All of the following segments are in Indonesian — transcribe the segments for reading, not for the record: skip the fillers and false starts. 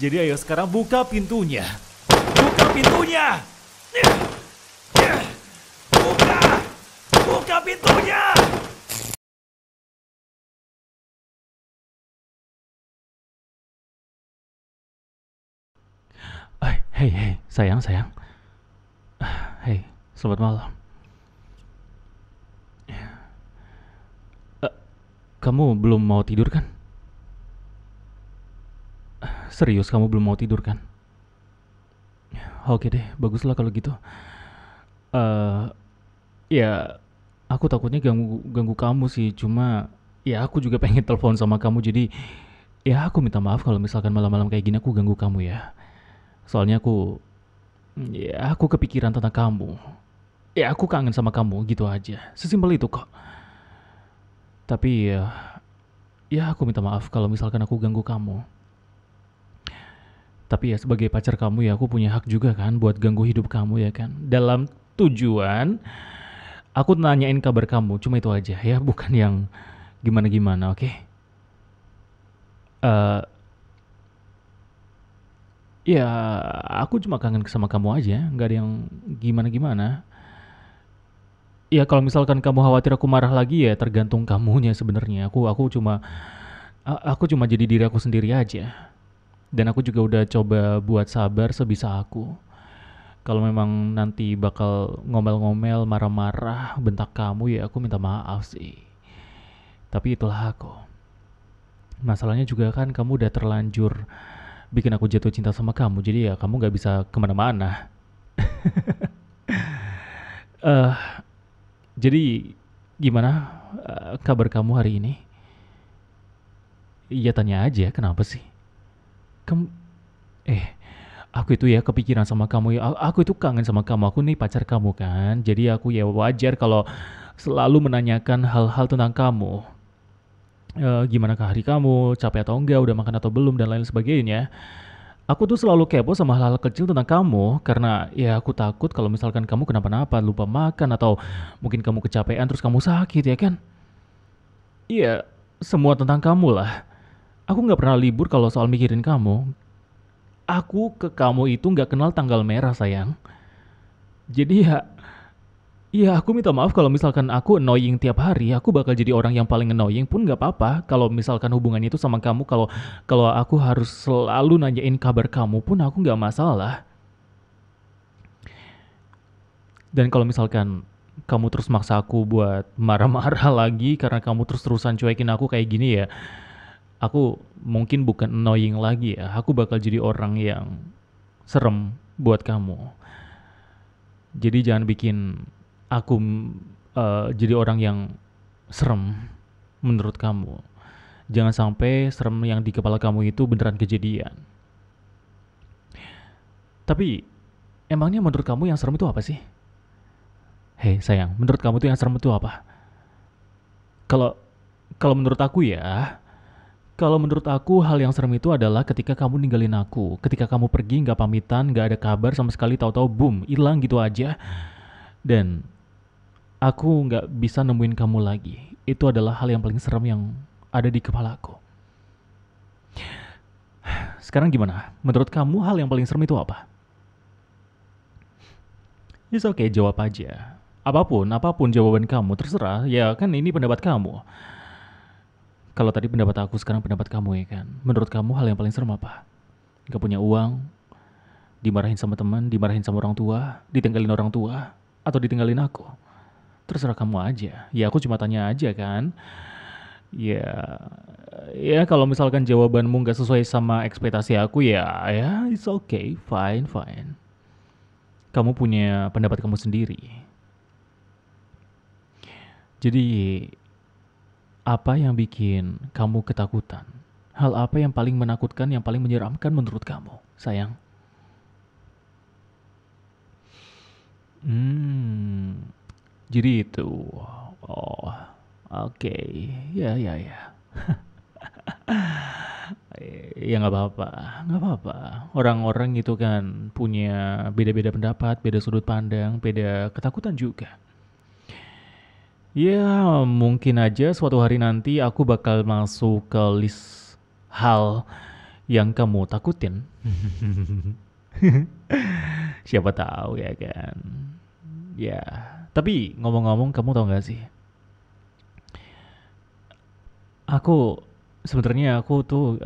Jadi ayo sekarang buka pintunya. Buka pintunya. Buka. Buka pintunya. Hei, hei, sayang, sayang. Hei, selamat malam. Eh, Kamu belum mau tidur kan? Serius kamu belum mau tidur kan? Oke deh, baguslah kalau gitu. Eh, ya, aku takutnya ganggu ganggu kamu sih. Cuma ya aku juga pengen telepon sama kamu. Jadi ya aku minta maaf kalau misalkan malam-malam kayak gini aku ganggu kamu ya. Soalnya aku kepikiran tentang kamu. Ya aku kangen sama kamu gitu aja. Sesimpel itu kok. Tapi ya aku minta maaf kalau misalkan aku ganggu kamu. Tapi ya sebagai pacar kamu ya aku punya hak juga kan buat ganggu hidup kamu ya kan. Dalam tujuan aku nanyain kabar kamu, cuma itu aja ya, bukan yang gimana-gimana, oke? Eh ya aku cuma kangen sama kamu aja, nggak ada yang gimana-gimana. Ya kalau misalkan kamu khawatir aku marah lagi ya tergantung kamunya sebenarnya. Aku cuma jadi diri aku sendiri aja. Dan aku juga udah coba buat sabar sebisa aku. Kalau memang nanti bakal ngomel-ngomel, marah-marah, bentak kamu ya aku minta maaf sih. Tapi itulah aku. Masalahnya juga kan kamu udah terlanjur bikin aku jatuh cinta sama kamu. Jadi ya kamu gak bisa kemana-mana. Eh, jadi gimana kabar kamu hari ini? Iya tanya aja, kenapa sih? Kamu, eh, aku itu ya kepikiran sama kamu ya. Aku itu kangen sama kamu. Aku nih pacar kamu kan. Jadi aku ya wajar kalau selalu menanyakan hal-hal tentang kamu. Gimana ke hari kamu, capek atau enggak, udah makan atau belum, dan lain sebagainya. Aku tuh selalu kepo sama hal-hal kecil tentang kamu, karena ya aku takut kalau misalkan kamu kenapa-napa, lupa makan, atau mungkin kamu kecapean terus kamu sakit ya kan? Iya, semua tentang kamu lah. Aku nggak pernah libur kalau soal mikirin kamu. Aku ke kamu itu nggak kenal tanggal merah sayang. Jadi ya, iya, aku minta maaf kalau misalkan aku annoying tiap hari. Aku bakal jadi orang yang paling annoying pun nggak apa-apa. Kalau misalkan hubungannya itu sama kamu, kalau kalau aku harus selalu nanyain kabar kamu pun aku nggak masalah. Dan kalau misalkan kamu terus maksa aku buat marah-marah lagi karena kamu terus-terusan cuekin aku kayak gini ya, aku mungkin bukan annoying lagi ya. Aku bakal jadi orang yang serem buat kamu. Jadi jangan bikin aku jadi orang yang serem menurut kamu. Jangan sampai serem yang di kepala kamu itu beneran kejadian. Tapi emangnya menurut kamu yang serem itu apa sih? Hei sayang, menurut kamu tuh yang serem itu apa? Kalau kalau menurut aku ya, kalau menurut aku hal yang serem itu adalah ketika kamu ninggalin aku, ketika kamu pergi nggak pamitan, nggak ada kabar sama sekali, tahu-tahu boom, hilang gitu aja. Dan aku nggak bisa nemuin kamu lagi. Itu adalah hal yang paling serem yang ada di kepalaku. Sekarang gimana? Menurut kamu hal yang paling serem itu apa? It's okay, jawab aja. Apapun jawaban kamu, terserah. Ya kan ini pendapat kamu. Kalau tadi pendapat aku, sekarang pendapat kamu ya kan. Menurut kamu hal yang paling serem apa? Gak punya uang, dimarahin sama teman, dimarahin sama orang tua, ditinggalin orang tua, atau ditinggalin aku? Terserah kamu aja. Ya aku cuma tanya aja kan. Ya, ya kalau misalkan jawabanmu nggak sesuai sama ekspektasi aku ya it's okay, fine, fine. Kamu punya pendapat kamu sendiri. Jadi apa yang bikin kamu ketakutan? Hal apa yang paling menakutkan, yang paling menyeramkan menurut kamu, sayang? Hmm, jadi itu. Oh, oke. Ya, ya, ya. Ya nggak apa-apa, nggak apa-apa. Orang-orang itu kan punya beda-beda pendapat, beda sudut pandang, beda ketakutan juga. Ya mungkin aja suatu hari nanti aku bakal masuk ke list hal yang kamu takutin. Siapa tahu ya kan. Ya, tapi ngomong-ngomong kamu tau gak sih? Aku sebenarnya aku tuh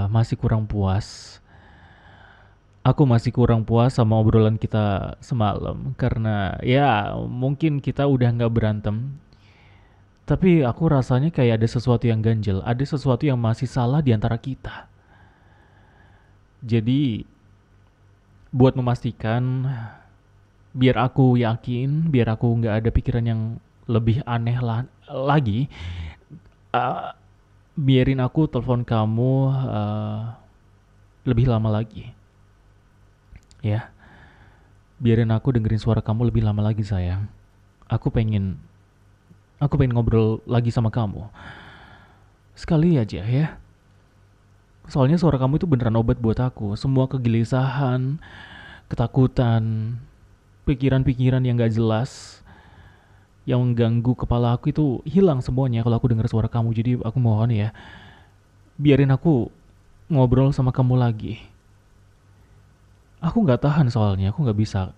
masih kurang puas. Aku masih kurang puas sama obrolan kita semalam karena ya mungkin kita udah nggak berantem, tapi aku rasanya kayak ada sesuatu yang ganjel, ada sesuatu yang masih salah di antara kita. Jadi buat memastikan, biar aku yakin, biar aku nggak ada pikiran yang lebih aneh lagi, uh, biarin aku telepon kamu lebih lama lagi, ya. Biarin aku dengerin suara kamu lebih lama lagi sayang. Aku pengen, aku pengen ngobrol lagi sama kamu. Sekali aja ya. Soalnya suara kamu itu beneran obat buat aku. Semua kegelisahan, ketakutan, pikiran-pikiran yang gak jelas, yang mengganggu kepala aku itu hilang semuanya kalau aku dengar suara kamu. Jadi aku mohon ya, biarin aku ngobrol sama kamu lagi. Aku nggak tahan soalnya, aku nggak bisa,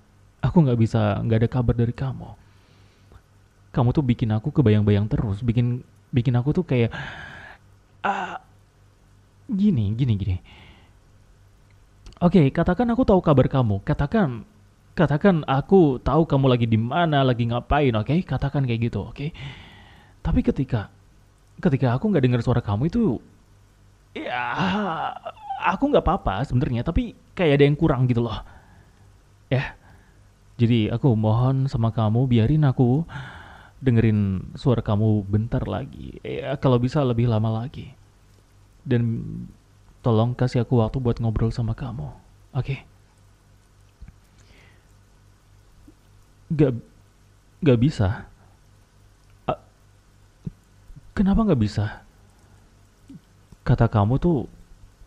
nggak ada kabar dari kamu. Kamu tuh bikin aku kebayang-bayang terus, bikin bikin aku tuh kayak ah gini. Oke, katakan aku tahu kabar kamu. Katakan aku tahu kamu lagi di mana, lagi ngapain, oke? Katakan kayak gitu, oke? Tapi ketika aku nggak dengar suara kamu itu, ya aku nggak apa-apa sebenarnya, tapi kayak ada yang kurang gitu loh. Ya, jadi aku mohon sama kamu biarin aku dengerin suara kamu bentar lagi. Ya, kalau bisa lebih lama lagi. Dan tolong kasih aku waktu buat ngobrol sama kamu. Oke? Gak, gak bisa. A- Kenapa gak bisa? Kata kamu tuh,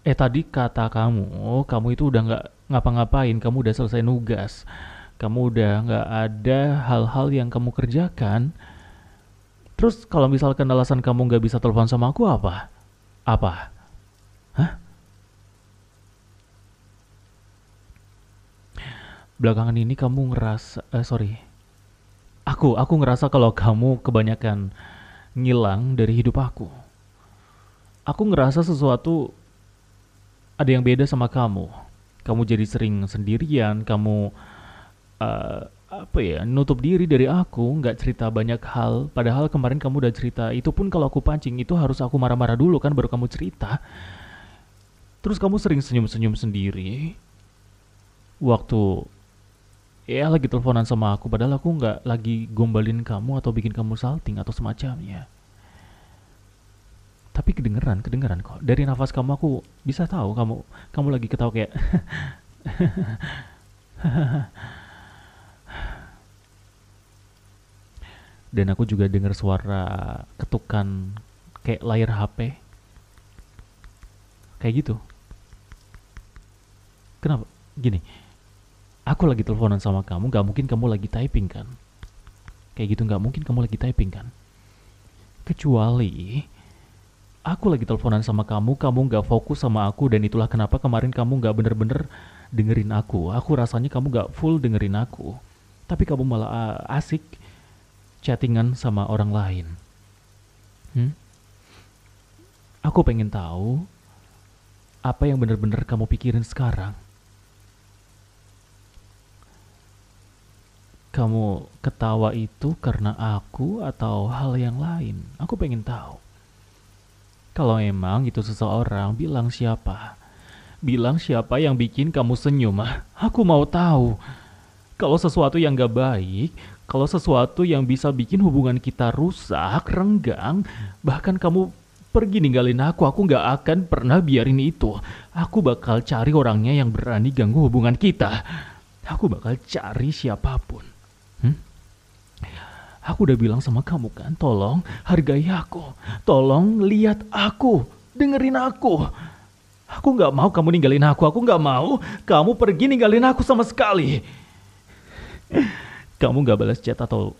tadi kata kamu itu udah nggak ngapa-ngapain, kamu udah selesai nugas, kamu udah nggak ada hal-hal yang kamu kerjakan. Terus kalau misalkan alasan kamu nggak bisa telepon sama aku apa? Apa? Hah? Belakangan ini kamu ngerasa, sorry, aku ngerasa kalau kamu kebanyakan ngilang dari hidup aku. Aku ngerasa sesuatu ada yang beda sama kamu. Kamu jadi sering sendirian, kamu apa ya, nutup diri dari aku, nggak cerita banyak hal. Padahal kemarin kamu udah cerita. Itu pun kalau aku pancing itu harus aku marah-marah dulu kan baru kamu cerita. Terus kamu sering senyum-senyum sendiri waktu ya lagi teleponan sama aku. Padahal aku nggak lagi gombalin kamu atau bikin kamu salting atau semacamnya. Tapi kedengeran kok. Dari nafas kamu aku bisa tahu kamu lagi ketawa kayak dan aku juga dengar suara ketukan kayak layar HP kayak gitu. Kenapa? Gini, aku lagi teleponan sama kamu, nggak mungkin kamu lagi typing kan? Kayak gitu nggak mungkin kamu lagi typing kan? Kecuali aku lagi teleponan sama kamu, kamu nggak fokus sama aku dan itulah kenapa kemarin kamu nggak bener-bener dengerin aku. Aku rasanya kamu nggak full dengerin aku, tapi kamu malah asik chattingan sama orang lain. Hmm? Aku pengen tahu apa yang bener-bener kamu pikirin sekarang. Kamu ketawa itu karena aku atau hal yang lain? Aku pengen tahu. Kalau emang itu seseorang, bilang siapa? Bilang siapa yang bikin kamu senyum? Aku mau tahu. Kalau sesuatu yang gak baik, kalau sesuatu yang bisa bikin hubungan kita rusak, renggang, bahkan kamu pergi ninggalin aku gak akan pernah biarin itu. Aku bakal cari orangnya yang berani ganggu hubungan kita. Aku bakal cari siapapun. Aku udah bilang sama kamu kan, tolong hargai aku. Tolong lihat aku, dengerin aku. Aku gak mau kamu ninggalin aku gak mau kamu pergi ninggalin aku sama sekali. Kamu gak balas chat atau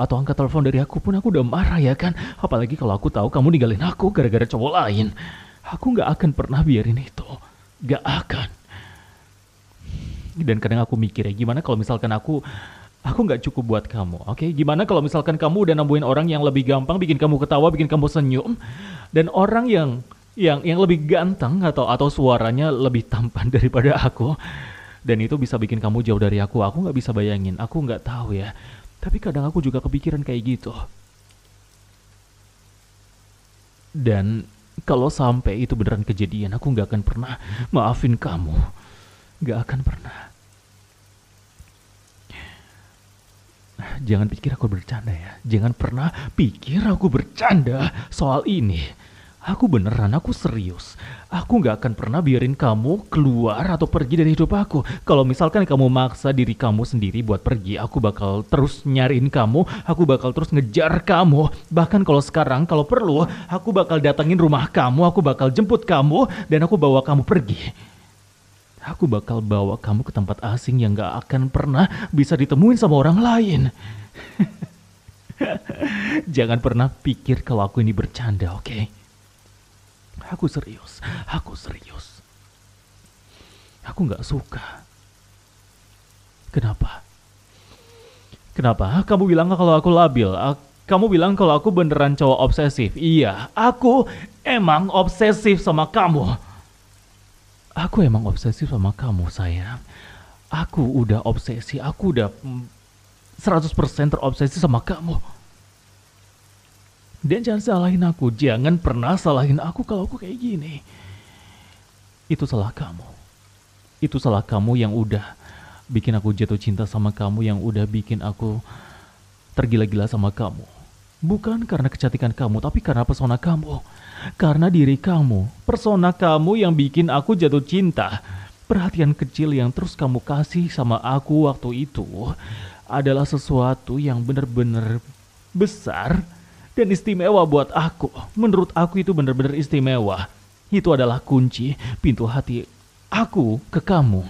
angkat telepon dari aku pun aku udah marah ya kan. Apalagi kalau aku tahu kamu ninggalin aku gara-gara cowok lain. Aku gak akan pernah biarin itu. Gak akan. Dan kadang aku mikir ya, gimana kalau misalkan aku nggak cukup buat kamu, oke? Gimana kalau misalkan kamu udah nemuin orang yang lebih gampang bikin kamu ketawa, bikin kamu senyum, dan orang yang lebih ganteng atau suaranya lebih tampan daripada aku, dan itu bisa bikin kamu jauh dari aku. Aku nggak bisa bayangin, aku nggak tahu ya. Tapi kadang aku juga kepikiran kayak gitu. Dan kalau sampai itu beneran kejadian, aku nggak akan pernah maafin kamu. Nggak akan pernah. Jangan pikir aku bercanda ya. Jangan pernah pikir aku bercanda soal ini. Aku beneran, aku serius. Aku gak akan pernah biarin kamu keluar atau pergi dari hidup aku. Kalau misalkan kamu maksa diri kamu sendiri buat pergi, aku bakal terus nyariin kamu. Aku bakal terus ngejar kamu. Bahkan kalau sekarang, kalau perlu, aku bakal datengin rumah kamu. Aku bakal jemput kamu dan aku bawa kamu pergi. Aku bakal bawa kamu ke tempat asing yang gak akan pernah bisa ditemuin sama orang lain. Jangan pernah pikir kalau aku ini bercanda, oke? Aku serius, aku serius. Aku gak suka. Kenapa? Kenapa? Kamu bilang kalau aku labil. Kamu bilang kalau aku beneran cowok obsesif. Iya, aku emang obsesif sama kamu. Aku emang obsesif sama kamu, sayang. Aku udah obsesi, aku udah 100% terobsesi sama kamu. Dan jangan salahin aku, jangan pernah salahin aku kalau aku kayak gini. Itu salah kamu. Itu salah kamu yang udah bikin aku jatuh cinta sama kamu, yang udah bikin aku tergila-gila sama kamu. Bukan karena kecantikan kamu, tapi karena pesona kamu. Karena diri kamu, persona kamu yang bikin aku jatuh cinta. Perhatian kecil yang terus kamu kasih sama aku waktu itu adalah sesuatu yang benar-benar besar dan istimewa buat aku. Menurut aku itu benar-benar istimewa. Itu adalah kunci pintu hati aku ke kamu.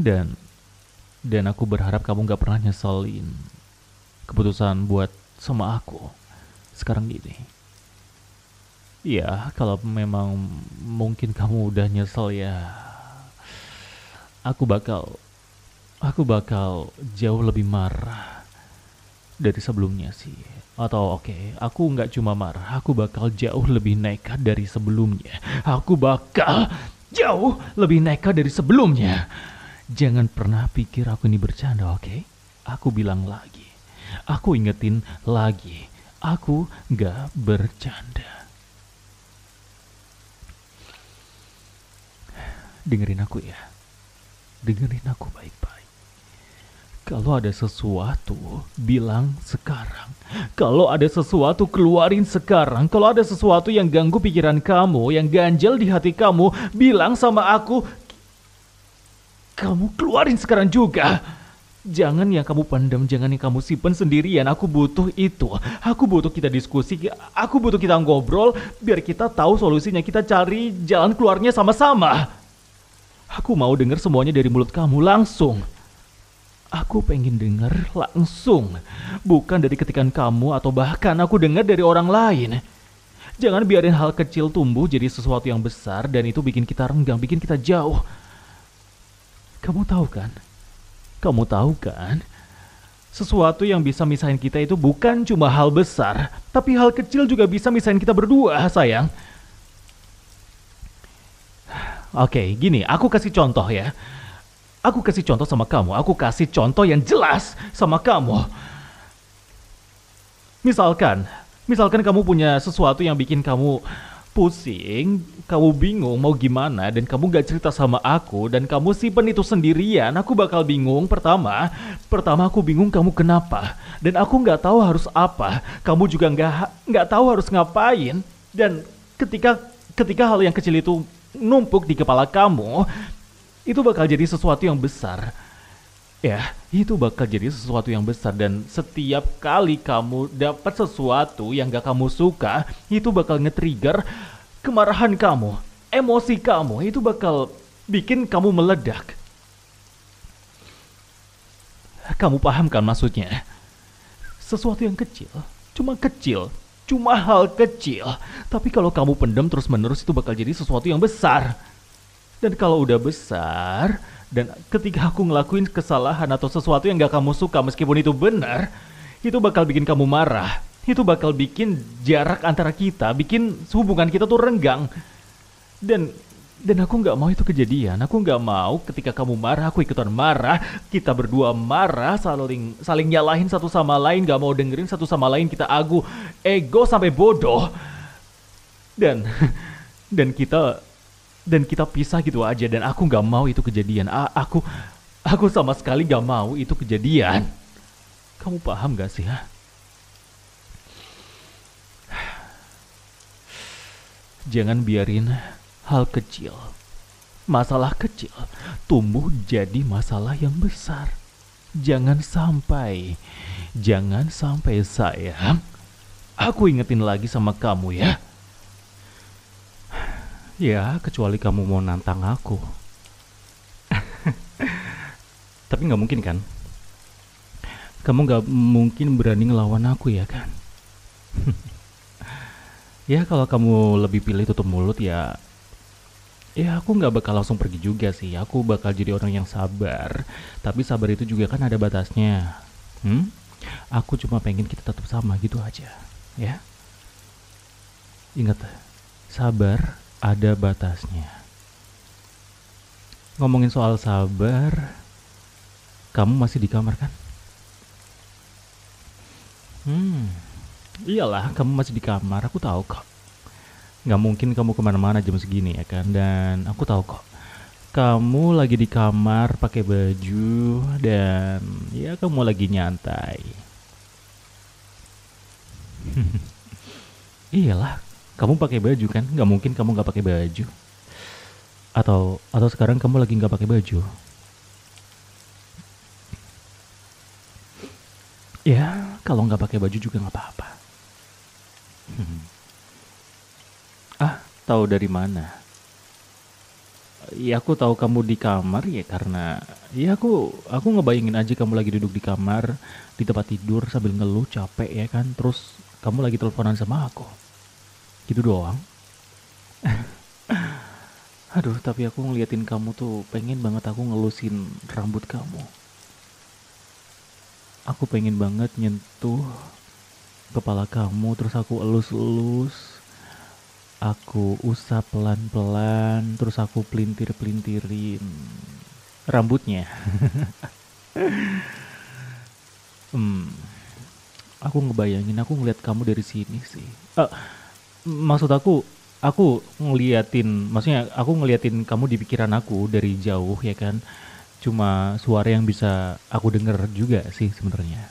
Dan aku berharap kamu gak pernah nyeselin keputusan buat sama aku sekarang gini. Ya, kalau memang mungkin kamu udah nyesel ya, aku bakal jauh lebih marah dari sebelumnya sih. Atau oke, aku nggak cuma marah, aku bakal jauh lebih nekat dari sebelumnya. Aku bakal jauh lebih nekat dari sebelumnya. Jangan pernah pikir aku ini bercanda, oke? Aku bilang lagi. Aku ingetin lagi, aku gak bercanda. Dengerin aku ya. Dengerin aku baik-baik. Kalau ada sesuatu, bilang sekarang. Kalau ada sesuatu, keluarin sekarang. Kalau ada sesuatu yang ganggu pikiran kamu, yang ganjel di hati kamu, bilang sama aku. Kamu keluarin sekarang juga. Jangan yang kamu pendam, jangan yang kamu simpen sendirian. Aku butuh itu. Aku butuh kita diskusi, aku butuh kita ngobrol, biar kita tahu solusinya, kita cari jalan keluarnya sama-sama. Aku mau dengar semuanya dari mulut kamu langsung. Aku pengen dengar langsung. Bukan dari ketikan kamu atau bahkan aku dengar dari orang lain. Jangan biarin hal kecil tumbuh jadi sesuatu yang besar dan itu bikin kita renggang, bikin kita jauh. Kamu tahu kan? Kamu tahu kan? Sesuatu yang bisa misahin kita itu bukan cuma hal besar, tapi hal kecil juga bisa misahin kita berdua, sayang. Oke, gini, aku kasih contoh ya. Aku kasih contoh sama kamu, aku kasih contoh yang jelas sama kamu. Misalkan kamu punya sesuatu yang bikin kamu pusing, kamu bingung mau gimana, dan kamu gak cerita sama aku, dan kamu simpen itu sendirian, aku bakal bingung. Pertama aku bingung kamu kenapa, dan aku gak tahu harus apa. Kamu juga gak tahu harus ngapain, dan ketika hal yang kecil itu numpuk di kepala kamu, itu bakal jadi sesuatu yang besar. Ya, itu bakal jadi sesuatu yang besar, dan setiap kali kamu dapat sesuatu yang gak kamu suka, itu bakal nge-trigger kemarahan kamu, emosi kamu, itu bakal bikin kamu meledak. Kamu paham kan maksudnya? Sesuatu yang kecil, cuma kecil, Cuma hal kecil. Tapi kalau kamu pendam terus-menerus itu bakal jadi sesuatu yang besar. Dan kalau udah besar, dan ketika aku ngelakuin kesalahan atau sesuatu yang gak kamu suka meskipun itu benar, itu bakal bikin kamu marah. Itu bakal bikin jarak antara kita, bikin hubungan kita tuh renggang. Dan dan aku nggak mau itu kejadian. Aku nggak mau ketika kamu marah, aku ikutan marah. Kita berdua marah, saling saling nyalahin satu sama lain, nggak mau dengerin satu sama lain. Kita ego sampai bodoh. Dan dan kita dan kita pisah gitu aja. Dan aku nggak mau itu kejadian. Aku sama sekali nggak mau itu kejadian. Kamu paham gak sih? Ha? Jangan biarin hal kecil, masalah kecil, tumbuh jadi masalah yang besar. Jangan sampai, jangan sampai sayang. Aku ingetin lagi sama kamu ya. Ya, kecuali kamu mau nantang aku. Tapi nggak mungkin kan? Kamu nggak mungkin berani ngelawan aku ya kan? Ya kalau kamu lebih pilih tutup mulut ya, ya aku nggak bakal langsung pergi juga sih. Aku bakal jadi orang yang sabar. Tapi sabar itu juga kan ada batasnya. Hmm? Aku cuma pengen kita tetap sama gitu aja. Ya, ingat, sabar ada batasnya. Ngomongin soal sabar, kamu masih di kamar kan? Hmm, iyalah, kamu masih di kamar. Aku tahu kok. Nggak mungkin kamu kemana-mana jam segini ya kan? Dan aku tahu kok. Kamu lagi di kamar pakai baju dan ya kamu lagi nyantai. Iyalah, kamu pakai baju kan? Nggak mungkin kamu nggak pakai baju. Atau sekarang kamu lagi nggak pakai baju? Ya, kalau nggak pakai baju juga nggak apa-apa. Ah, tahu dari mana? Ya aku tahu kamu di kamar ya karena ya aku ngebayangin aja kamu lagi duduk di kamar di tempat tidur sambil ngeluh capek ya kan. Terus kamu lagi teleponan sama aku. Gitu doang. Aduh, tapi aku ngeliatin kamu tuh pengen banget aku ngelusin rambut kamu. Aku pengen banget nyentuh kepala kamu terus aku elus-elus. Aku usap pelan-pelan terus aku pelintir-pelintirin rambutnya. Hmm, aku ngebayangin aku ngeliat kamu dari sini sih. Eh, maksud aku maksudnya aku ngeliatin kamu di pikiran aku dari jauh ya kan. Cuma suara yang bisa aku denger juga sih sebenarnya.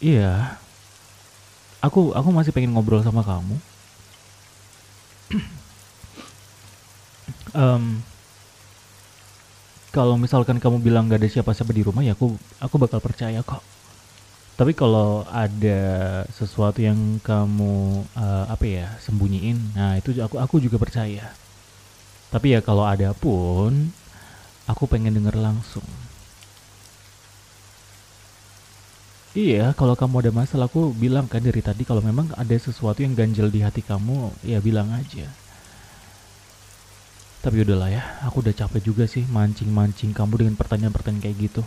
Iya, aku masih pengen ngobrol sama kamu. Em, Kalau misalkan kamu bilang gak ada siapa-siapa di rumah ya aku bakal percaya kok. Tapi kalau ada sesuatu yang kamu apa ya sembunyiin, nah itu aku juga percaya. Tapi ya kalau ada pun, aku pengen denger langsung. Iya, kalau kamu ada masalah aku bilang kan dari tadi kalau memang ada sesuatu yang ganjel di hati kamu, ya bilang aja. Tapi udahlah ya, aku udah capek juga sih mancing-mancing kamu dengan pertanyaan-pertanyaan kayak gitu.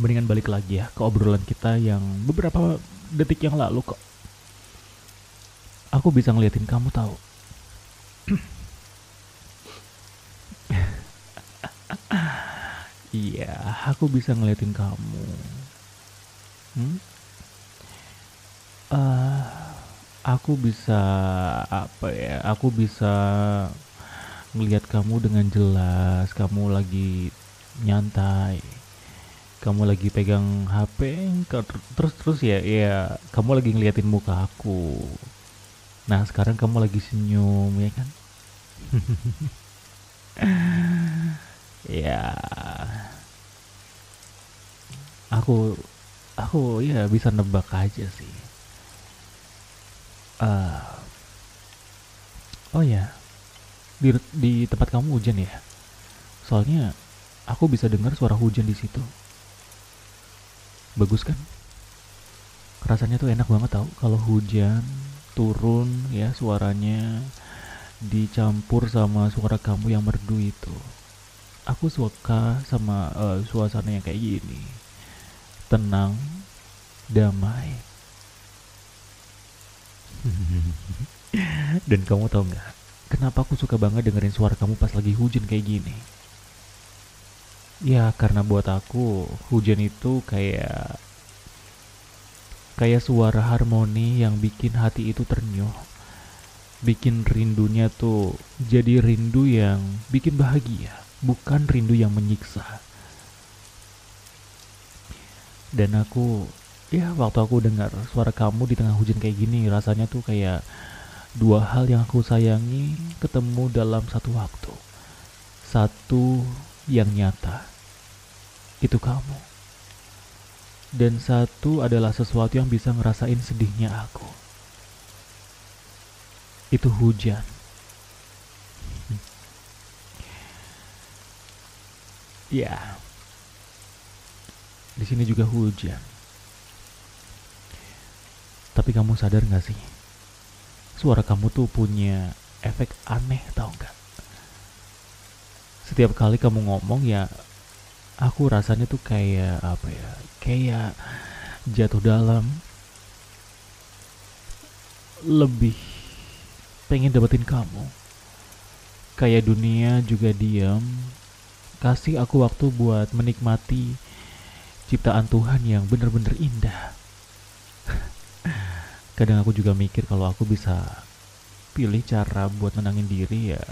Mendingan balik lagi ya ke obrolan kita yang beberapa detik yang lalu kok. Aku bisa ngeliatin kamu tahu. Iya, aku bisa ngeliatin kamu. Hmm? Eh, aku bisa apa ya? Aku bisa ngelihat kamu dengan jelas. Kamu lagi nyantai. Kamu lagi pegang HP, terus terus ya, ya kamu lagi ngeliatin muka aku. Nah, sekarang kamu lagi senyum ya kan? Ya, aku aku ya bisa nebak aja sih. Ah, oh ya, di tempat kamu hujan ya? Soalnya aku bisa dengar suara hujan di situ. Bagus kan? Rasanya tuh enak banget tau kalau hujan turun ya suaranya dicampur sama suara kamu yang merdu itu. Aku suka sama suasana yang kayak gini. Tenang, damai. Dan kamu tau nggak? Kenapa aku suka banget dengerin suara kamu pas lagi hujan kayak gini? Ya karena buat aku hujan itu kayak kayak suara harmoni yang bikin hati itu ternyuh. Bikin rindunya tuh jadi rindu yang bikin bahagia, bukan rindu yang menyiksa. Dan aku, ya waktu aku dengar suara kamu di tengah hujan kayak gini, rasanya tuh kayak dua hal yang aku sayangi ketemu dalam satu waktu. Satu yang nyata, itu kamu. Dan satu adalah sesuatu yang bisa ngerasain sedihnya aku. Itu hujan. Ya, di sini juga hujan. Tapi kamu sadar gak sih? Suara kamu tuh punya efek aneh tau gak? Setiap kali kamu ngomong ya, aku rasanya tuh kayak apa ya? Kayak jatuh dalam, lebih pengen dapetin kamu. Kayak dunia juga diam, kasih aku waktu buat menikmati ciptaan Tuhan yang bener-bener indah. Kadang aku juga mikir kalau aku bisa pilih cara buat menangin diri ya,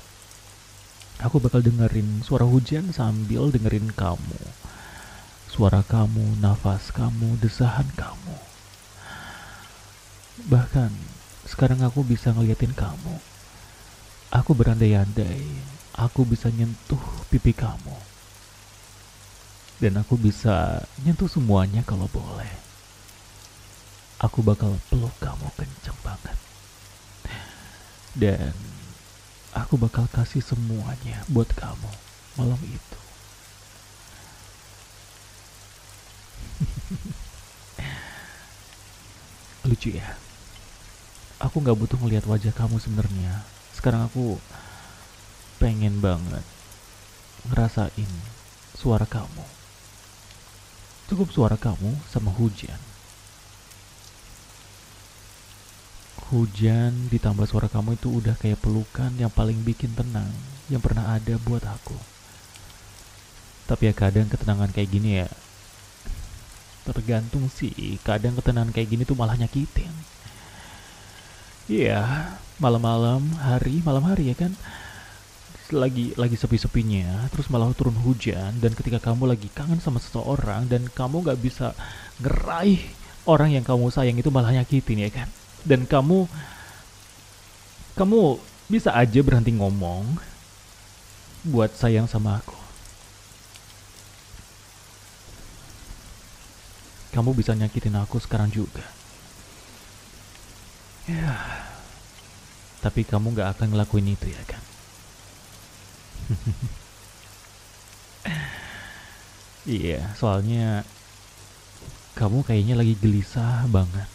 aku bakal dengerin suara hujan sambil dengerin kamu. Suara kamu, nafas kamu, desahan kamu. Bahkan sekarang aku bisa ngeliatin kamu. Aku berandai-andai, aku bisa nyentuh pipi kamu. Dan aku bisa nyentuh semuanya kalau boleh. Aku bakal peluk kamu kenceng banget. Dan aku bakal kasih semuanya buat kamu malam itu. Lucu ya? Aku gak butuh ngeliat wajah kamu sebenarnya. Sekarang aku pengen banget ngerasain suara kamu. Cukup suara kamu sama hujan. Hujan ditambah suara kamu itu udah kayak pelukan yang paling bikin tenang yang pernah ada buat aku. Tapi ya kadang ketenangan kayak gini ya tergantung sih. Kadang ketenangan kayak gini tuh malah nyakitin. Iya, malam hari ya kan. Lagi sepi-sepinya, terus malah turun hujan dan ketika kamu lagi kangen sama seseorang dan kamu nggak bisa ngeraih orang yang kamu sayang itu malah nyakitin ya kan. Dan kamu bisa aja berhenti ngomong buat sayang sama aku. Kamu bisa nyakitin aku sekarang juga. Ya, tapi kamu gak akan ngelakuin itu ya kan? Iya, soalnya kamu kayaknya lagi gelisah banget.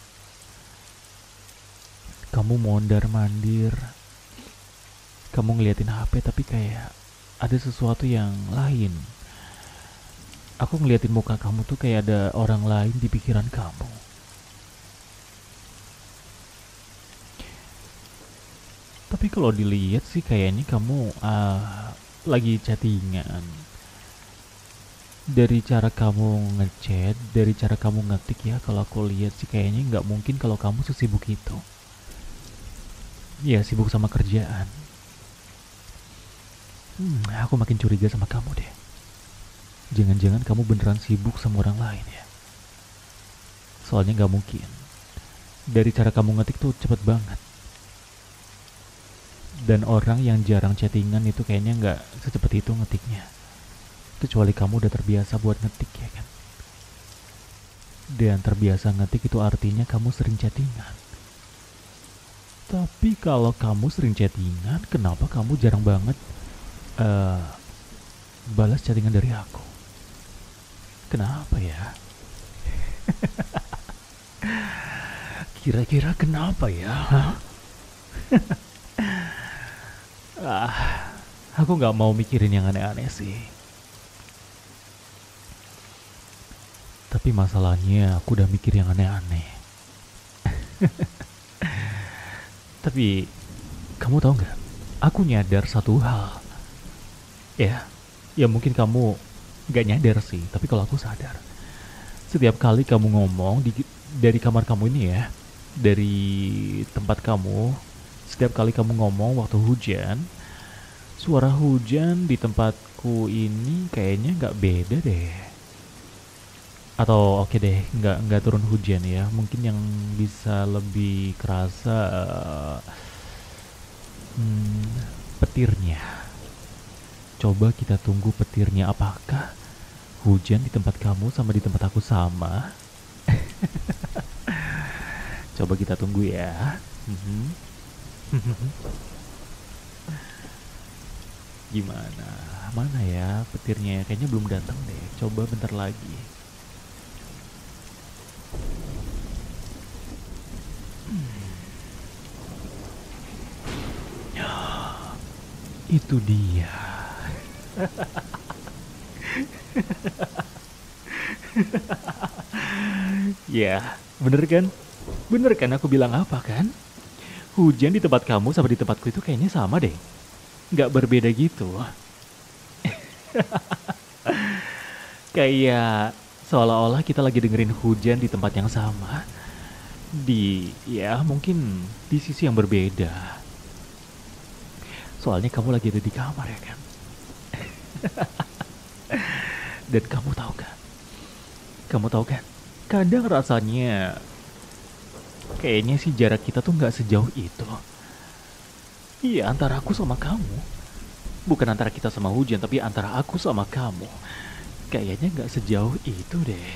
Kamu mondar-mandir. Kamu ngeliatin HP tapi kayak ada sesuatu yang lain. Aku ngeliatin muka kamu tuh kayak ada orang lain di pikiran kamu. Tapi kalau dilihat sih kayaknya kamu lagi chattingan. Dari cara kamu ngechat, dari cara kamu ngetik ya, kalau aku lihat sih kayaknya nggak mungkin kalau kamu sesibuk itu. Ya sibuk sama kerjaan. Aku makin curiga sama kamu deh. Jangan-jangan kamu beneran sibuk sama orang lain ya? Soalnya nggak mungkin. Dari cara kamu ngetik tuh cepet banget. Dan orang yang jarang chattingan itu kayaknya nggak secepat itu ngetiknya. Kecuali kamu udah terbiasa buat ngetik ya kan. Dan terbiasa ngetik itu artinya kamu sering chattingan. Tapi kalau kamu sering chattingan, kenapa kamu jarang banget balas chattingan dari aku? Kenapa ya? Kira-kira kenapa ya? Ah, aku nggak mau mikirin yang aneh-aneh sih. Tapi masalahnya aku udah mikir yang aneh-aneh. Tapi kamu tahu nggak? Aku nyadar satu hal. Ya, ya mungkin kamu nggak nyadar sih. Tapi kalau aku sadar, setiap kali kamu ngomong dari kamar kamu ini ya, dari tempat kamu, setiap kali kamu ngomong waktu hujan, suara hujan di tempatku ini kayaknya nggak beda deh. Atau oke deh, nggak turun hujan ya. Mungkin yang bisa lebih kerasa petirnya. Coba kita tunggu petirnya. Apakah hujan di tempat kamu sama di tempat aku sama? Coba kita tunggu ya. Gimana? Mana ya petirnya? Kayaknya belum datang deh. Coba bentar lagi. Itu dia. Ya, bener kan? Bener kan aku bilang apa kan? Hujan di tempat kamu sama di tempatku itu kayaknya sama deh. Nggak berbeda gitu. Kayak seolah-olah kita lagi dengerin hujan di tempat yang sama. Ya mungkin di sisi yang berbeda. Soalnya kamu lagi ada di kamar ya kan? Dan kamu tahu kan? Kamu tahu kan? Kadang rasanya kayaknya sih jarak kita tuh nggak sejauh itu. Iya, antara aku sama kamu. Bukan antara kita sama hujan, tapi antara aku sama kamu. Kayaknya nggak sejauh itu deh.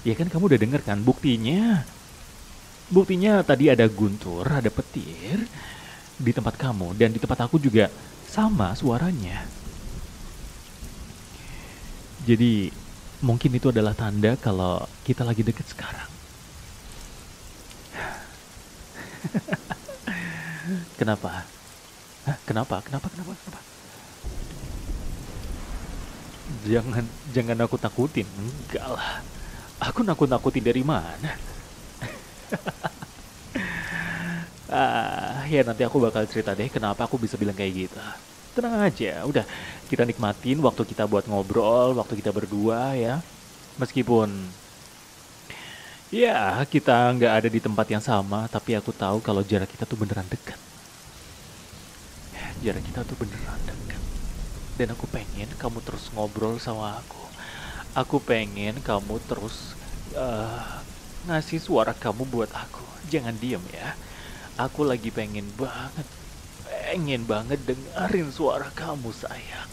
Ya kan kamu udah denger kan buktinya. Buktinya tadi ada guntur, ada petir di tempat kamu dan di tempat aku juga sama suaranya. Jadi mungkin itu adalah tanda kalau kita lagi deket sekarang. Kenapa? Hah? Kenapa? Jangan aku takutin. Enggak lah. Aku nakut-nakutin dari mana? Ya nanti aku bakal cerita deh kenapa aku bisa bilang kayak gitu. Tenang aja, udah kita nikmatin waktu kita buat ngobrol, waktu kita berdua ya. Meskipun ya kita nggak ada di tempat yang sama, tapi aku tahu kalau jarak kita tuh beneran dekat. Jarak kita tuh beneran dekat. Dan aku pengen kamu terus ngobrol sama aku. Aku pengen kamu terus ngasih suara kamu buat aku. Jangan diem ya. Aku lagi pengen banget dengerin suara kamu sayang.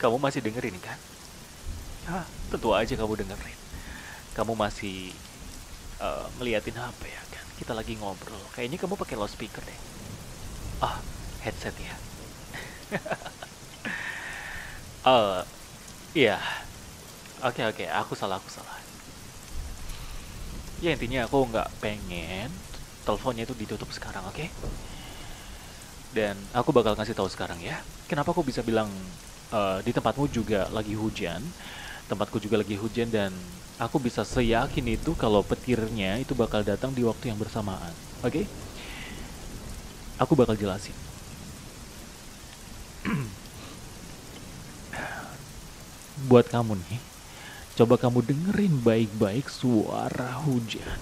Kamu masih dengerin kan? Tentu aja kamu dengerin. Kamu masih ngeliatin HP ya kan? Kita lagi ngobrol. Kayaknya kamu pakai loudspeaker deh. Headset ya. Iya. Oke, aku salah. Ya intinya aku nggak pengen teleponnya itu ditutup sekarang, oke? Dan aku bakal ngasih tahu sekarang ya. Kenapa aku bisa bilang di tempatmu juga lagi hujan, tempatku juga lagi hujan dan aku bisa seyakin itu kalau petirnya itu bakal datang di waktu yang bersamaan, oke? Aku bakal jelasin. Buat kamu nih, coba kamu dengerin baik-baik suara hujan.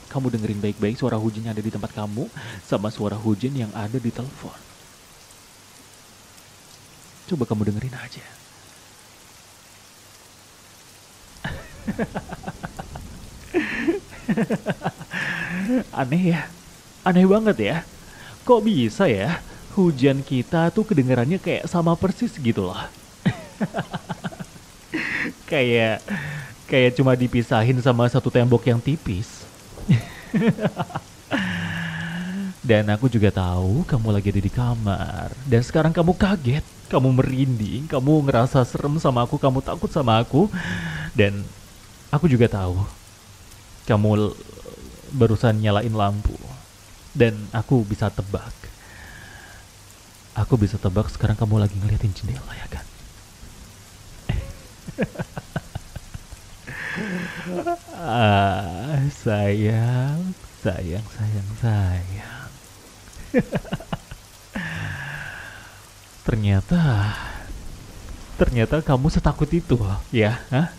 Kamu dengerin baik-baik suara hujan yang ada di tempat kamu sama suara hujan yang ada di telepon. Coba kamu dengerin aja. Aneh ya? Aneh banget ya? Kok bisa ya? Hujan kita tuh kedengarannya kayak sama persis gitu loh. Kayak kayak cuma dipisahin sama satu tembok yang tipis. Dan aku juga tahu kamu lagi ada di kamar. Dan sekarang kamu kaget, kamu merinding, kamu ngerasa serem sama aku, kamu takut sama aku. Dan aku juga tahu kamu barusan nyalain lampu. Dan aku bisa tebak. Aku bisa tebak sekarang kamu lagi ngeliatin jendela ya kan? Sayang, sayang, sayang, sayang. Ternyata, ternyata kamu setakut itu, ya? Hah?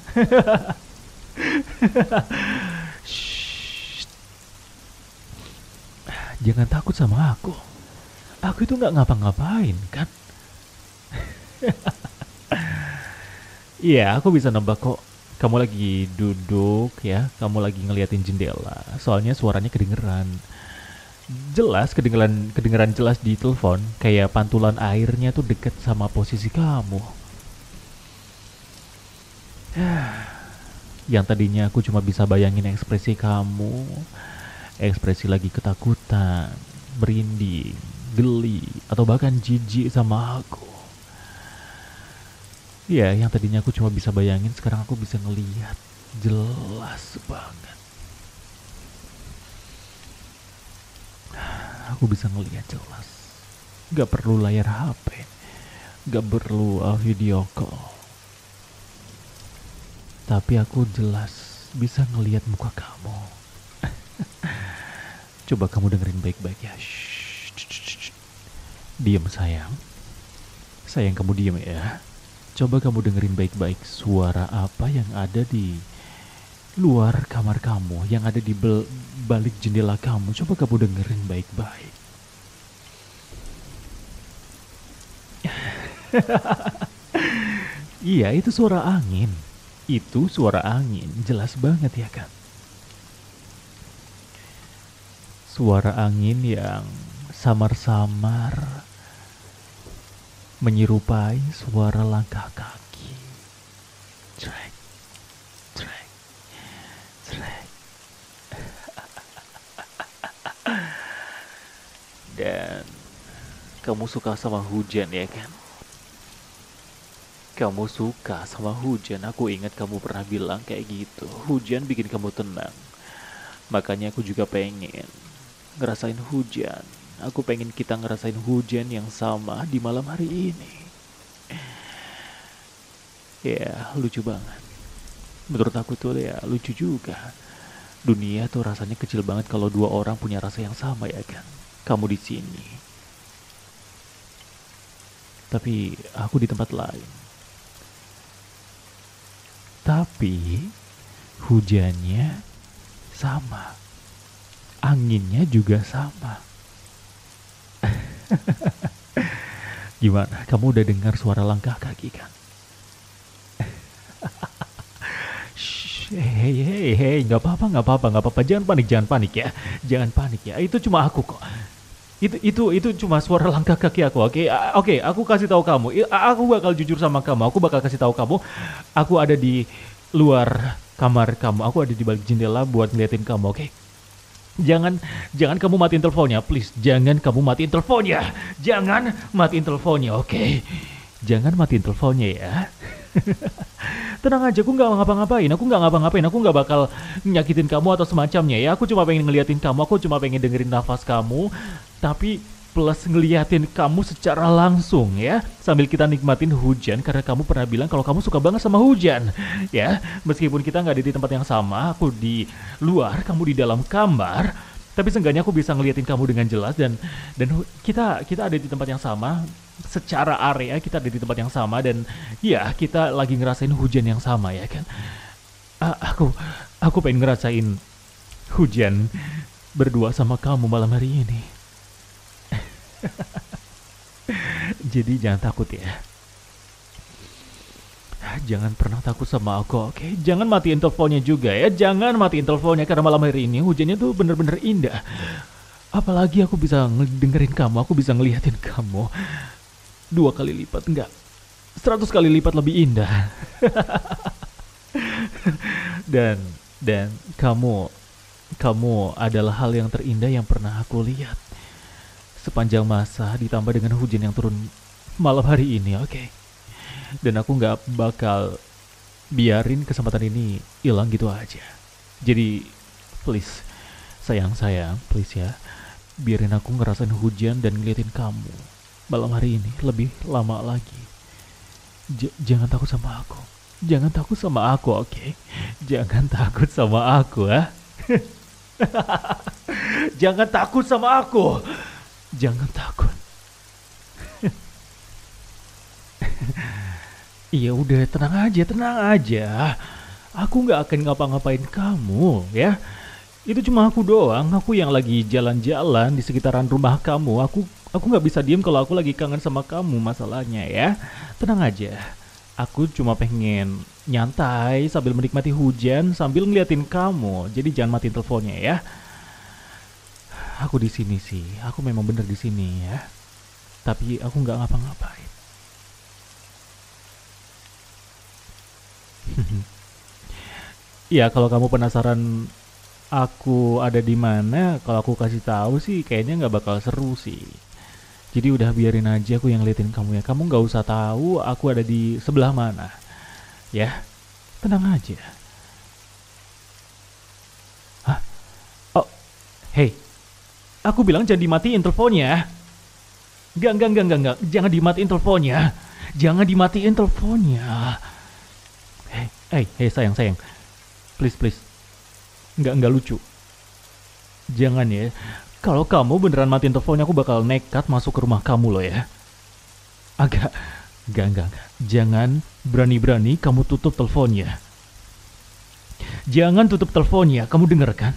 Shh, jangan takut sama aku. Aku itu nggak ngapa-ngapain, kan? Iya, aku bisa nebak kok. Kamu lagi duduk ya, kamu lagi ngeliatin jendela. Soalnya suaranya kedengeran. Jelas kedengeran jelas di telepon, kayak pantulan airnya tuh deket sama posisi kamu. Yang tadinya aku cuma bisa bayangin ekspresi kamu, ekspresi lagi ketakutan, merinding, geli, atau bahkan jijik sama aku. Ya, yang tadinya aku cuma bisa bayangin, sekarang aku bisa ngeliat jelas banget. Aku bisa ngeliat jelas. Gak perlu layar HP, gak perlu video call. Tapi aku jelas bisa ngeliat muka kamu. Coba kamu dengerin baik-baik ya. Diam sayang. Sayang, kamu diam ya. Coba kamu dengerin baik-baik suara apa yang ada di luar kamar kamu, yang ada di balik jendela kamu. Coba kamu dengerin baik-baik. Iya, itu suara angin. Itu suara angin, jelas banget ya kan? Suara angin yang samar-samar menyerupai suara langkah kaki. Trek, trek, trek. Dan kamu suka sama hujan ya kan? Kamu suka sama hujan. Aku ingat kamu pernah bilang kayak gitu. Hujan bikin kamu tenang. Makanya aku juga pengen ngerasain hujan. Aku pengen kita ngerasain hujan yang sama di malam hari ini. Ya, lucu banget. Menurut aku tuh ya lucu juga. Dunia tuh rasanya kecil banget kalau dua orang punya rasa yang sama ya kan. Kamu di sini, tapi aku di tempat lain. Tapi hujannya sama, anginnya juga sama. Gimana? Kamu udah dengar suara langkah kaki kan? Hei, nggak apa-apa, nggak apa-apa, nggak apa-apa. Jangan panik ya, jangan panik ya. Itu cuma aku kok. Itu cuma suara langkah kaki aku. Oke, oke. Aku kasih tahu kamu. Aku bakal jujur sama kamu. Aku bakal kasih tahu kamu. Aku ada di luar kamar kamu. Aku ada di balik jendela buat ngeliatin kamu. Oke. Jangan kamu matiin teleponnya, please. Jangan kamu matiin teleponnya. Jangan matiin teleponnya, oke? Jangan matiin teleponnya ya. Tenang aja, aku nggak ngapa-ngapain. Aku nggak ngapa-ngapain. Aku nggak bakal nyakitin kamu atau semacamnya ya. Aku cuma pengen ngeliatin kamu. Aku cuma pengen dengerin nafas kamu. Tapi plus ngeliatin kamu secara langsung ya. Sambil kita nikmatin hujan. Karena kamu pernah bilang kalau kamu suka banget sama hujan. Ya, meskipun kita nggak ada di tempat yang sama. Aku di luar, kamu di dalam kamar. Tapi seenggaknya aku bisa ngeliatin kamu dengan jelas. Dan kita ada di tempat yang sama. Secara area kita ada di tempat yang sama. Dan ya, kita lagi ngerasain hujan yang sama ya kan. Aku pengen ngerasain hujan berdua sama kamu malam hari ini. Jadi jangan takut ya. Jangan pernah takut sama aku, oke? Jangan matiin teleponnya juga ya. Jangan matiin teleponnya karena malam hari ini hujannya tuh bener-bener indah. Apalagi aku bisa dengerin kamu, aku bisa ngeliatin kamu. 2 kali lipat, enggak. 100 kali lipat lebih indah. dan kamu adalah hal yang terindah yang pernah aku lihat sepanjang masa, ditambah dengan hujan yang turun malam hari ini, oke? Dan aku nggak bakal biarin kesempatan ini hilang gitu aja. Jadi, please, sayang, please ya. Biarin aku ngerasain hujan dan ngeliatin kamu malam hari ini lebih lama lagi. Jangan takut sama aku. Jangan takut sama aku, oke? Jangan takut sama aku, ah. Jangan takut sama aku. Jangan takut. Iya udah, tenang aja. Aku nggak akan ngapa-ngapain kamu, ya. Itu cuma aku doang. Aku yang lagi jalan-jalan di sekitaran rumah kamu. Aku nggak bisa diem kalau aku lagi kangen sama kamu masalahnya, ya. Tenang aja. Aku cuma pengen nyantai sambil menikmati hujan sambil ngeliatin kamu. Jadi jangan matiin teleponnya ya. Aku di sini sih. Aku memang bener di sini ya. Tapi aku nggak ngapa-ngapain. Ya kalau kamu penasaran aku ada di mana, kalau aku kasih tahu sih kayaknya nggak bakal seru sih. Jadi udah biarin aja aku yang liatin kamu ya. Kamu nggak usah tahu aku ada di sebelah mana. Ya, tenang aja. Hah? Oh, hey. Aku bilang jangan dimatiin teleponnya. Enggak. Jangan dimatiin teleponnya. Jangan dimatiin teleponnya. Hey, sayang. Please. Enggak lucu. Jangan ya. Kalau kamu beneran matiin teleponnya, aku bakal nekat masuk ke rumah kamu loh ya. Enggak. Jangan berani-berani kamu tutup teleponnya. Jangan tutup teleponnya, kamu denger kan?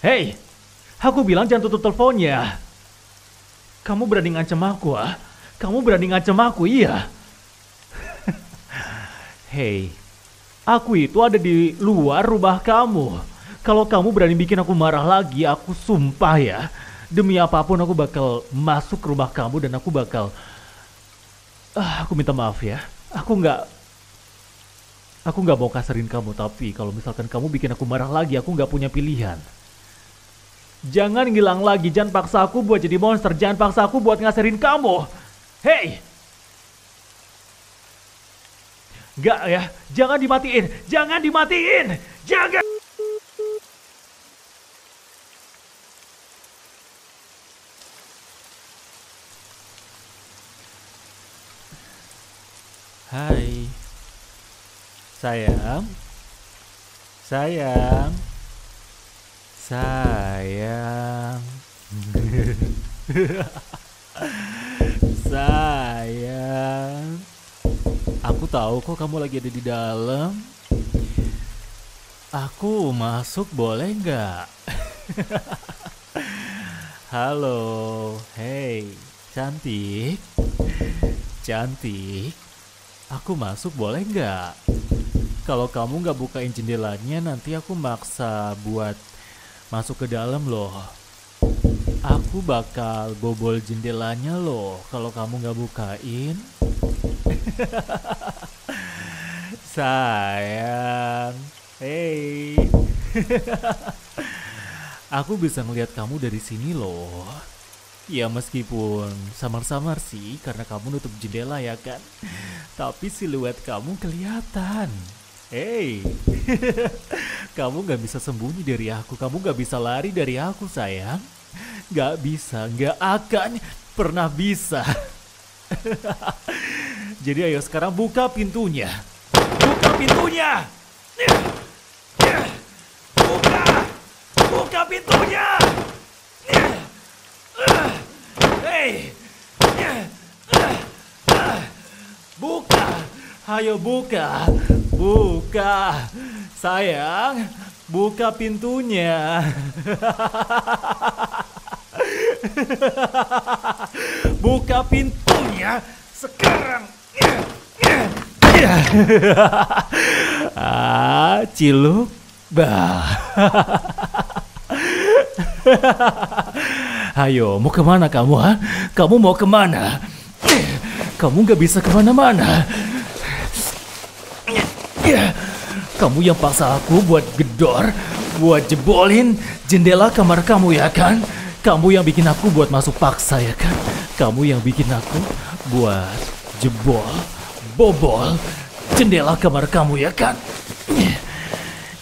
Hey, aku bilang jangan tutup teleponnya. Kamu berani ngancam aku, ah? Kamu berani ngancam aku, iya? Hey, aku itu ada di luar rumah kamu. Kalau kamu berani bikin aku marah lagi, aku sumpah ya. Demi apapun aku bakal masuk ke rumah kamu dan aku bakal... aku minta maaf ya. Aku nggak mau kasarin kamu, tapi kalau misalkan kamu bikin aku marah lagi, aku nggak punya pilihan. Jangan ngilang lagi, jangan paksa aku buat jadi monster, jangan paksa aku buat ngasarin kamu. Hey! Nggak ya, jangan dimatiin, jangan! Hai, sayang, sayang. Aku tahu kok kamu lagi ada di dalam. Aku masuk boleh nggak? Halo, hey, cantik. Aku masuk boleh nggak? Kalau kamu nggak bukain jendelanya, nanti aku maksa buat masuk ke dalam loh. Aku bakal bobol jendelanya loh kalau kamu nggak bukain. Sayang, hey. Aku bisa ngeliat kamu dari sini loh. Ya meskipun samar-samar sih karena kamu nutup jendela ya kan. Tapi siluet kamu kelihatan. Hey, kamu gak bisa sembunyi dari aku. Kamu gak bisa lari dari aku sayang. Gak bisa, gak akan pernah bisa. Jadi ayo sekarang buka pintunya. Buka pintunya. Buka pintunya. Hey, buka, ayo buka, sayang, buka pintunya, buka pintunya sekarang. Ciluk, bah. Ayo, mau kemana kamu, ha? Kamu mau kemana? Kamu gak bisa kemana-mana. Kamu yang paksa aku buat gedor, buat jebolin jendela kamar kamu ya kan? Kamu yang bikin aku buat masuk paksa ya kan? Kamu yang bikin aku buat jebol, bobol jendela kamar kamu ya kan?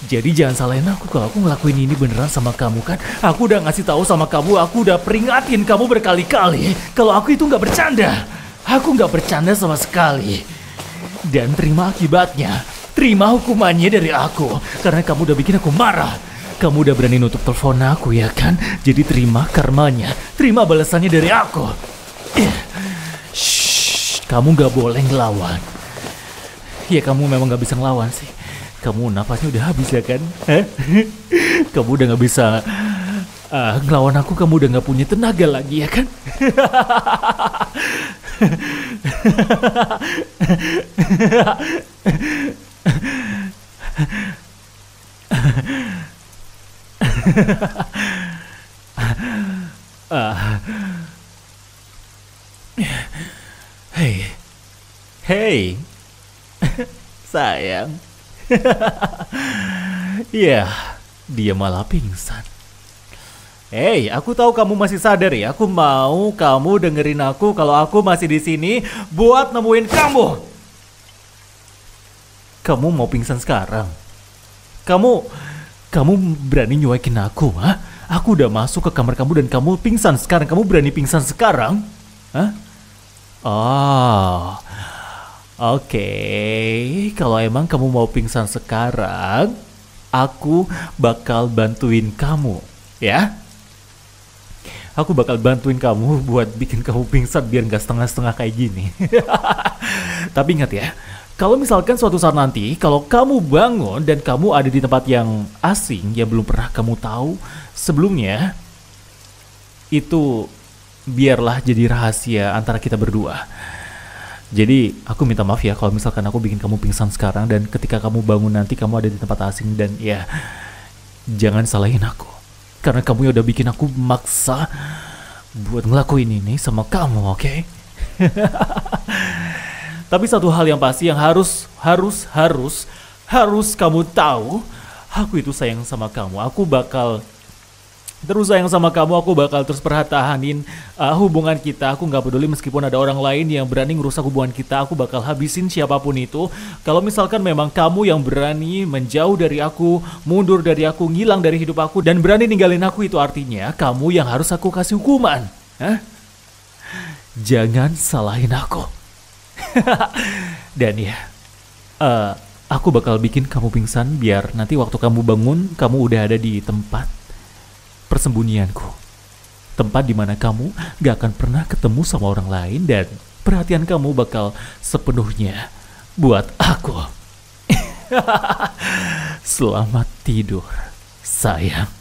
Jadi jangan salahin aku kalau aku ngelakuin ini beneran sama kamu kan? Aku udah ngasih tahu sama kamu, aku udah peringatin kamu berkali-kali kalau aku itu nggak bercanda. Aku nggak bercanda sama sekali. Dan terima akibatnya, terima hukumannya dari aku karena kamu udah bikin aku marah. Kamu udah berani nutup telepon aku ya kan? Jadi terima karmanya, terima balasannya dari aku. Shh, kamu nggak boleh ngelawan. Ya kamu memang nggak bisa ngelawan sih. Kamu napasnya udah habis ya kan? Kamu udah nggak bisa ngelawan aku. Kamu udah nggak punya tenaga lagi ya kan? Hei, hei, sayang. Ya, dia malah pingsan. Hei, aku tahu kamu masih sadar ya. Aku mau kamu dengerin aku kalau aku masih di sini buat nemuin kamu. Kamu mau pingsan sekarang? Kamu berani nyuekin aku, ha? Aku udah masuk ke kamar kamu dan kamu pingsan sekarang. Kamu berani pingsan sekarang? Hah? Oh, oke. Kalau emang kamu mau pingsan sekarang, aku bakal bantuin kamu, ya? Aku bakal bantuin kamu buat bikin kamu pingsan biar gak setengah-setengah kayak gini. Tapi ingat ya, kalau misalkan suatu saat nanti, kalau kamu bangun dan kamu ada di tempat yang asing, yang belum pernah kamu tahu sebelumnya, itu biarlah jadi rahasia antara kita berdua. Jadi aku minta maaf ya kalau misalkan aku bikin kamu pingsan sekarang dan ketika kamu bangun nanti kamu ada di tempat asing dan ya jangan salahin aku. Karena kamu udah bikin aku maksa buat ngelakuin ini sama kamu, oke? Tapi satu hal yang pasti yang harus kamu tahu, aku itu sayang sama kamu. Aku bakal terus sayang sama kamu, aku bakal terus pertahanin hubungan kita. Aku gak peduli meskipun ada orang lain yang berani ngerusak hubungan kita. Aku bakal habisin siapapun itu. Kalau misalkan memang kamu yang berani menjauh dari aku, mundur dari aku, ngilang dari hidup aku, dan berani ninggalin aku, itu artinya kamu yang harus aku kasih hukuman. Hah? Jangan salahin aku. Dan ya, aku bakal bikin kamu pingsan biar nanti waktu kamu bangun, kamu udah ada di tempat persembunyianku. Tempat dimana kamu gak akan pernah ketemu sama orang lain dan perhatian kamu bakal sepenuhnya buat aku. Selamat tidur, sayang.